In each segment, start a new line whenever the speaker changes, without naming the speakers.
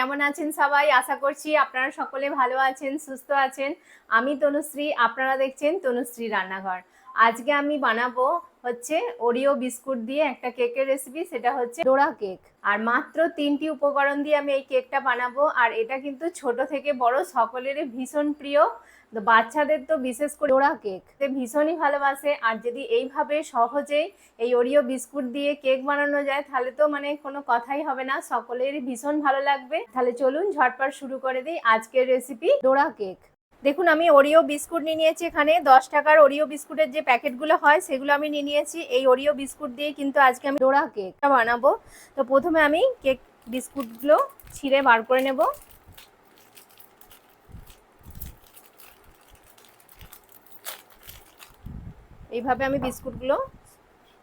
কেমন আছেন সবাই? আশা করছি আপনারা সকলে ভালো আছেন, সুস্থ আছেন। আমি তনুশ্রী, আপনারা দেখছেন তনুশ্রী রান্নাঘর। আজকে আমি বানাবো হচ্ছে ওরিও বিস্কুট দিয়ে একটা কেকের রেসিপি, সেটা হচ্ছে ডোরা কেক। আর মাত্র 3টি উপকরণ দিয়ে আমি এই কেকটা বানাবো। আর এটা কিন্তু ছোট থেকে বড় সকলেরই ভীষণ প্রিয়। তো বাচ্চাদের তো বিশেষ করে ডোরা কেক ভীষণই ভালোবাসে। আর যদি এইভাবে সহজেই এই ওরিও বিস্কুট দিয়ে কেক বানানো যায় তাহলে তো মানে কোনো কথাই হবে না, সকলেরই ভীষণ ভালো লাগবে। তাহলে চলুন ঝটপট শুরু করে দিই আজকের রেসিপি ডোরা কেক। দেখুন, আমি ওরিও বিস্কুট নিয়ে নিয়েছি। এখানে 10 টাকার ওরিও বিস্কুটের যে প্যাকেটগুলো হয় সেগুলো আমি নিয়ে নিয়েছি। এই ওরিও বিস্কুট দিয়ে কিন্তু আজকে আমি ডোরা কেকটা বানাবো। তো প্রথমে আমি কেক বিস্কুটগুলো ছিঁড়ে বার করে নেব। এইভাবে আমি বিস্কুটগুলো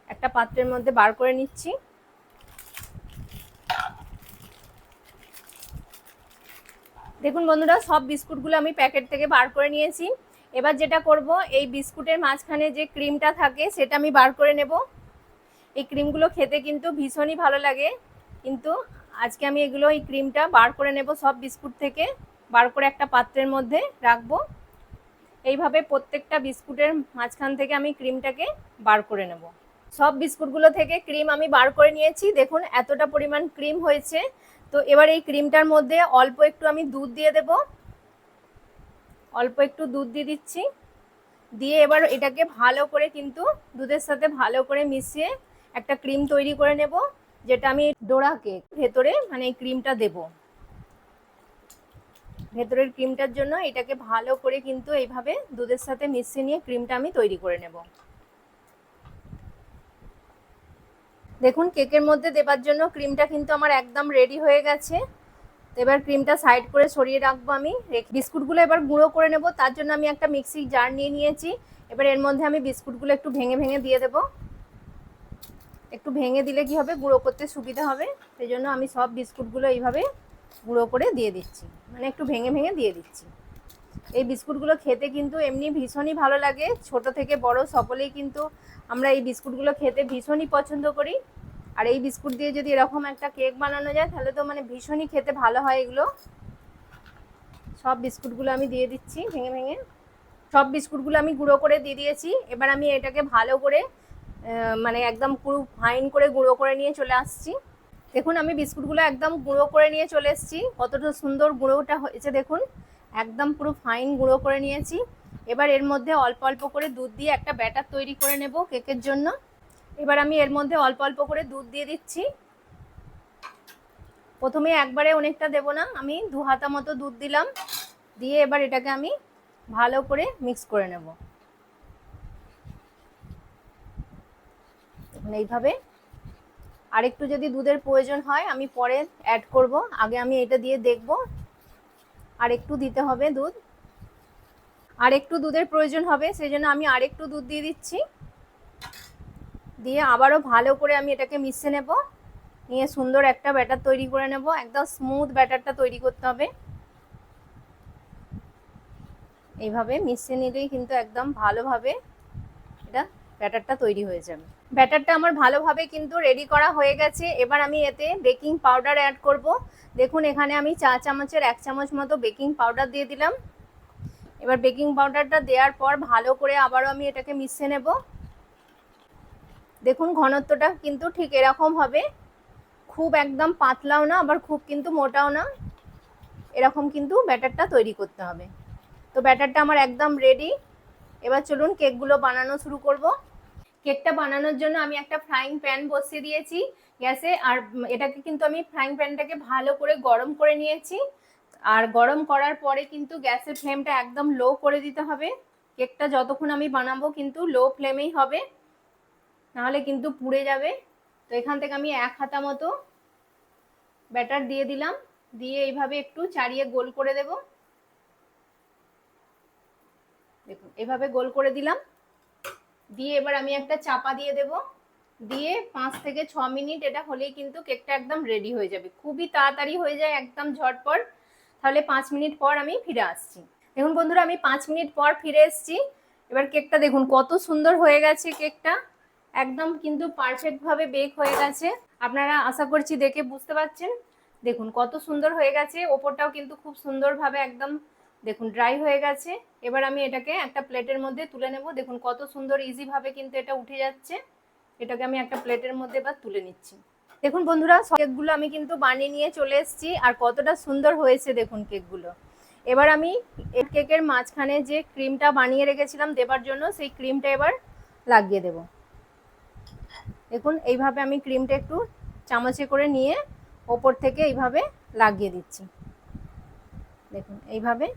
একটা পাত্রের মধ্যে বার করে নিচ্ছি। দেখুন বন্ধুরা, সব বিস্কুটগুলো আমি প্যাকেট থেকে বার করে নিয়েছি। এবার যেটা করব, এই বিস্কুটের মাঝখানে যে ক্রিমটা থাকে সেটা আমি বার করে নেব। এই ক্রিমগুলো খেতে কিন্তু ভীষণই ভালো লাগে, কিন্তু আজকে আমি এই ক্রিমটা বার করে নেব সব বিস্কুট থেকে। বার করে একটা পাত্রের মধ্যে রাখবো। এইভাবে প্রত্যেকটা বিস্কুটের মাঝখান থেকে আমি ক্রিমটাকে বার করে নেব। সব বিস্কুটগুলো থেকে ক্রিম আমি বার করে নিয়েছি। দেখুন এতটা পরিমাণ ক্রিম হয়েছে। তো এবার এই ক্রিমটার মধ্যে অল্প একটু আমি দুধ দিয়ে দেব। অল্প একটু দুধ দিয়ে দিচ্ছি। দিয়ে এবার এটাকে ভালো করে কিন্তু দুধের সাথে ভালো করে মিশিয়ে একটা ক্রিম তৈরি করে নেব, যেটা আমি ডোরা কেক ভেতরে মানে এই ক্রিমটা দেব। ভেতরের ক্রিমটার জন্য এটাকে ভালো করে কিন্তু এইভাবে দুধের সাথে মিশিয়ে নিয়ে ক্রিমটা আমি তৈরি করে নেব। দেখুন কেকের মধ্যে দেবার জন্য ক্রিমটা কিন্তু আমার একদম রেডি হয়ে গেছে। এবার ক্রিমটা সাইড করে সরিয়ে রাখবো। আমি বিস্কুটগুলো এবার গুঁড়ো করে নেব। তার জন্য আমি একটা মিক্সি জার নিয়ে নিয়েছি। এবার এর মধ্যে আমি বিস্কুটগুলো একটু ভেঙে ভেঙে দিয়ে দেব। একটু ভেঙে দিলে কি হবে, গুঁড়ো করতে সুবিধা হবে। সেই জন্য আমি সব বিস্কুটগুলো এইভাবে গুঁড়ো করে দিয়ে দিচ্ছি, মানে একটু ভেঙে ভেঙে দিয়ে দিচ্ছি। এই বিস্কুটগুলো খেতে কিন্তু এমনি ভীষণই ভালো লাগে। ছোট থেকে বড় সকলেই কিন্তু আমরা এই বিস্কুটগুলো খেতে ভীষণই পছন্দ করি। আর এই বিস্কুট দিয়ে যদি এরকম একটা কেক বানানো যায় তাহলে তো মানে ভীষণই খেতে ভালো হয় এগুলো। সব বিস্কুটগুলো আমি দিয়ে দিচ্ছি ভেঙে ভেঙে। সব বিস্কুটগুলো আমি গুঁড়ো করে দিয়ে দিয়েছি। এবার আমি এটাকে ভালো করে মানে একদম পুরো ফাইন করে গুঁড়ো করে নিয়ে চলে আসছি। দেখুন আমি বিস্কুটগুলো একদম গুঁড়ো করে নিয়ে চলে এসেছি। কতটা সুন্দর গুঁড়োটা হয়েছে দেখুন, একদম পুরো ফাইন গুঁড়ো করে নিয়েছি। এবার এর মধ্যে অল্প অল্প করে দুধ দিয়ে একটা ব্যাটার তৈরি করে নেব কেকের জন্য। এবার আমি এর মধ্যে অল্প অল্প করে দুধ দিয়ে দিচ্ছি। প্রথমে একবারে অনেকটা দেব না, আমি 2 হাতা মতো দুধ দিলাম। দিয়ে এবার এটাকে আমি ভালো করে মিক্স করে নেব এইভাবে। আর একটু যদি দুধের প্রয়োজন হয় আমি পরে অ্যাড করব, আগে আমি এটা দিয়ে দেখব। আর একটু দিতে হবে দুধ, আর একটু দুধের প্রয়োজন হবে, সেই জন্য আমি আর একটু দুধ দিয়ে দিচ্ছি। দিয়ে আবারও ভালো করে আমি এটাকে মিশিয়ে নেব। নিয়ে সুন্দর একটা ব্যাটার তৈরি করে নেব। একদম স্মুথ ব্যাটারটা তৈরি করতে হবে। এইভাবে মিশিয়ে নিলেই কিন্তু একদম ভালোভাবে এটা ব্যাটারটা তৈরি হয়ে যাবে। ব্যাটারটা আমার ভালোভাবে কিন্তু রেডি করা হয়ে গেছে। এবার আমি এতে বেকিং পাউডার অ্যাড করব। দেখুন এখানে আমি 4 চামচের 1 চামচ মতো বেকিং পাউডার দিয়ে দিলাম। এবার বেকিং পাউডারটা দেওয়ার পর ভালো করে আবারও আমি এটাকে মিশিয়ে নেব। দেখুন ঘনত্বটা কিন্তু ঠিক এরকম হবে, খুব একদম পাতলাও না আবার খুব কিন্তু মোটাও না, এরকম কিন্তু ব্যাটারটা তৈরি করতে হবে। তো ব্যাটারটা আমার একদম রেডি। এবার চলুন কেকগুলো বানানো শুরু করব। কেকটা বানানোর জন্য আমি একটা ফ্রাইং প্যান বসিয়ে দিয়েছি গ্যাসে। আর এটাকে কিন্তু আমি ফ্রাইং প্যানটাকে ভালো করে গরম করে নিয়েছি। আর গরম করার পরে কিন্তু গ্যাসের ফ্লেমটা একদম লো করে দিতে হবে। কেকটা যতক্ষণ আমি বানাবো কিন্তু লো ফ্লেমেই হবে, নাহলে কিন্তু পুড়ে যাবে। তো এখান থেকে আমি 1 হাতা মতো ব্যাটার দিয়ে দিলাম। দিয়ে এইভাবে একটু চারিয়ে গোল করে দেব। দেখুন এভাবে গোল করে দিলাম। দিয়ে এবার আমি একটা চাপা দিয়ে দেব। দিয়ে 5 থেকে 6 মিনিট এটা হলেই কিন্তু কেকটা একদম রেডি হয়ে যাবে। খুবই তাড়াতাড়ি হয়ে যায়, একদম ঝটপট। তাহলে 5 মিনিট পর আমি ফিরে আসছি। দেখুন বন্ধুরা, আমি 5 মিনিট পর ফিরে এসেছি। এবার কেকটা দেখুন কত সুন্দর হয়ে গেছে। কেকটা একদম কিন্তু পারফেক্টভাবে বেক হয়ে গেছে। আপনারা আশা করছি দেখে বুঝতে পারছেন। দেখুন কত সুন্দর হয়ে গেছে, ওপরটাও কিন্তু খুব সুন্দরভাবে একদম দেখুন ড্রাই হয়ে গেছে। এবার আমি এটাকে একটা প্লেটের মধ্যে তুলে নেব। দেখুন কত সুন্দর ইজিভাবে কিন্তু এটা উঠে যাচ্ছে। এটাকে আমি একটা প্লেটের মধ্যে এবার তুলে নিচ্ছি। দেখুন বন্ধুরা, কেকগুলো আমি কিন্তু বানিয়ে নিয়ে চলে এসেছি, আর কতটা সুন্দর হয়েছে দেখুন কেকগুলো। এবার আমি কেকের মাঝখানে যে ক্রিমটা বানিয়ে রেখেছিলাম দেবার জন্য, সেই ক্রিমটা এবার লাগিয়ে দেব। দেখুন এইভাবে আমি ক্রিমটা একটু চামচে করে নিয়ে ওপর থেকে এইভাবে লাগিয়ে দিচ্ছি। দেখুন এইভাবে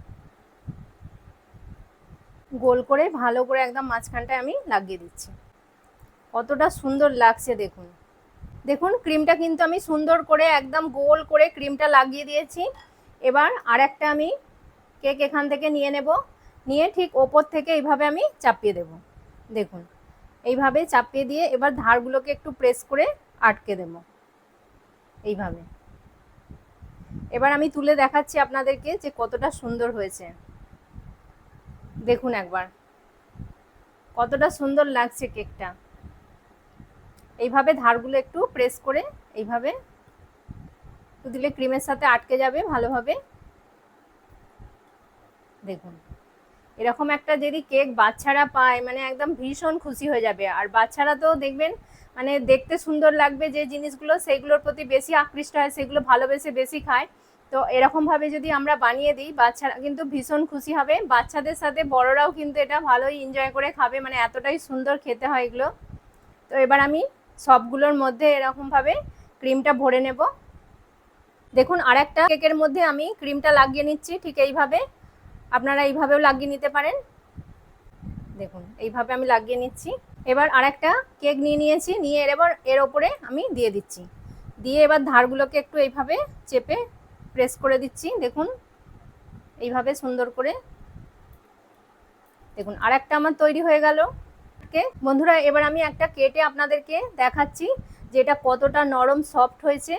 গোল করে ভালো করে একদম মাঝখানটায় আমি লাগিয়ে দিচ্ছি। কতটা সুন্দর লাগছে দেখুন। দেখুন ক্রিমটা কিন্তু আমি সুন্দর করে একদম গোল করে ক্রিমটা লাগিয়ে দিয়েছি। এবার আরেকটা আমি কেক এখান থেকে নিয়ে নেব, নিয়ে ঠিক ওপর থেকে এইভাবে আমি চাপিয়ে দেব। দেখুন এইভাবে চাপিয়ে দিয়ে এবার ধারগুলোকে একটু প্রেস করে আটকে দেব এইভাবে। এবার আমি তুলে দেখাচ্ছি আপনাদেরকে যে কতটা সুন্দর হয়েছে। দেখুন একবার কতটা সুন্দর লাগছে কেকটা। এইভাবে ধারগুলো একটু প্রেস করে এইভাবে দিলে ক্রিমের সাথে আটকে যাবে ভালোভাবে। দেখুন এরকম একটা যদি কেক বাচ্চারা পায় মানে একদম ভীষণ খুশি হয়ে যাবে। আর বাচ্চারা তো দেখবেন মানে দেখতে সুন্দর লাগবে যে জিনিসগুলো, সেইগুলোর প্রতি বেশি আকৃষ্ট হয়, সেগুলো ভালোবেসে বেশি খায়। তো এরকমভাবে যদি আমরা বানিয়ে দিই বাচ্চারা কিন্তু ভীষণ খুশি হবে। বাচ্চাদের সাথে বড়রাও কিন্তু এটা ভালোই এনজয় করে খাবে, মানে এতটাই সুন্দর খেতে হয় এগুলো। তো এবার আমি সবগুলোর মধ্যে এরকমভাবে ক্রিমটা ভরে নেব। দেখুন আরেকটা কেকের মধ্যে আমি ক্রিমটা লাগিয়ে নিচ্ছি ঠিক এইভাবে। আপনারা এইভাবেও লাগিয়ে নিতে পারেন। দেখুন এইভাবে আমি লাগিয়ে নিচ্ছি। এবার আরেকটা কেক নিয়ে নিয়েছি, নিয়ে এবার এর ওপরে আমি দিয়ে দিচ্ছি। দিয়ে এবার ধারগুলোকে একটু এইভাবে চেপে প্রেস করে দিচ্ছি। দেখুন এইভাবে সুন্দর করে। দেখুন আরেকটা আমার তৈরি হয়ে গেল। বন্ধুরা এবার আমি একটা কেটে আপনাদেরকে দেখাচ্ছি যে এটা কতটা নরম সফট হয়েছে।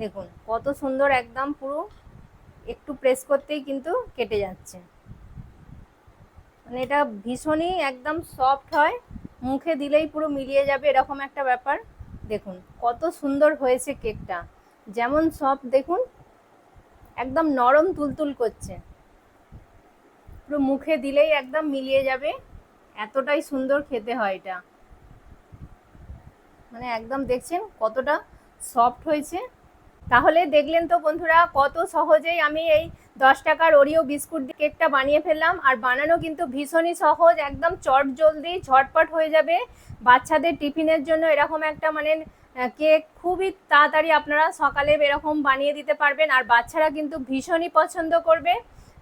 দেখুন কত সুন্দর একদম পুরো একটু প্রেস করতেই কিন্তু কেটে যাচ্ছে। মানে এটা ভীষণই একদম সফট হয়, মুখে দিলেই পুরো মিলিয়ে যাবে এরকম একটা ব্যাপার। দেখুন কত সুন্দর হয়েছে কেকটা, যেমন সফট দেখুন একদম নরম তুলতুল করছে, পুরো মুখে দিলেই একদম মিলিয়ে যাবে, এতটাই সুন্দর খেতে হয় এটা। মানে একদম দেখছেন কতটা সফট হয়েছে। তাহলে দেখলেন তো বন্ধুরা কত সহজেই আমি এই 10 টাকার ওরিও বিস্কুট দিয়ে কেকটা বানিয়ে ফেললাম। আর বানানো কিন্তু ভীষণই সহজ, একদম চটজলদি ঝটপট হয়ে যাবে। বাচ্চাদের টিফিনের জন্য এরকম একটা মানে কেক খুবই তাড়াতাড়ি আপনারা সকালে এরকম বানিয়ে দিতে পারবেন, আর বাচ্চারা কিন্তু ভীষণই পছন্দ করবে।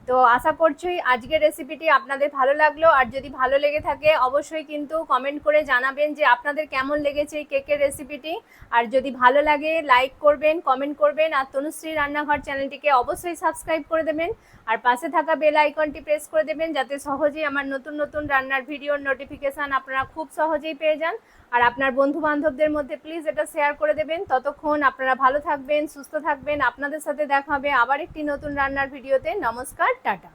তো আশা করছি আজকের রেসিপিটি আপনাদের ভালো লাগলো। আর যদি ভালো লেগে থাকে অবশ্যই কিন্তু কমেন্ট করে জানাবেন যে আপনাদের কেমন লেগেছে এই কেকের রেসিপিটি। আর যদি ভালো লাগে লাইক করবেন, কমেন্ট করবেন, আর তনুশ্রী রান্নাঘর চ্যানেলটিকে অবশ্যই সাবস্ক্রাইব করে দেবেন। আর পাশে থাকা বেল আইকনটি প্রেস করে দেবেন যাতে সহজেই আমার নতুন নতুন রান্নার ভিডিওর নোটিফিকেশান আপনারা খুব সহজেই পেয়ে যান। আর আপনার বন্ধু বান্ধবদের মধ্যে প্লিজ এটা শেয়ার করে দেবেন। ততক্ষণ আপনারা ভালো থাকবেন, সুস্থ থাকবেন। আপনাদের সাথে দেখা হবে আবার একটি নতুন রান্নার ভিডিওতে। নমস্কার, টাটা।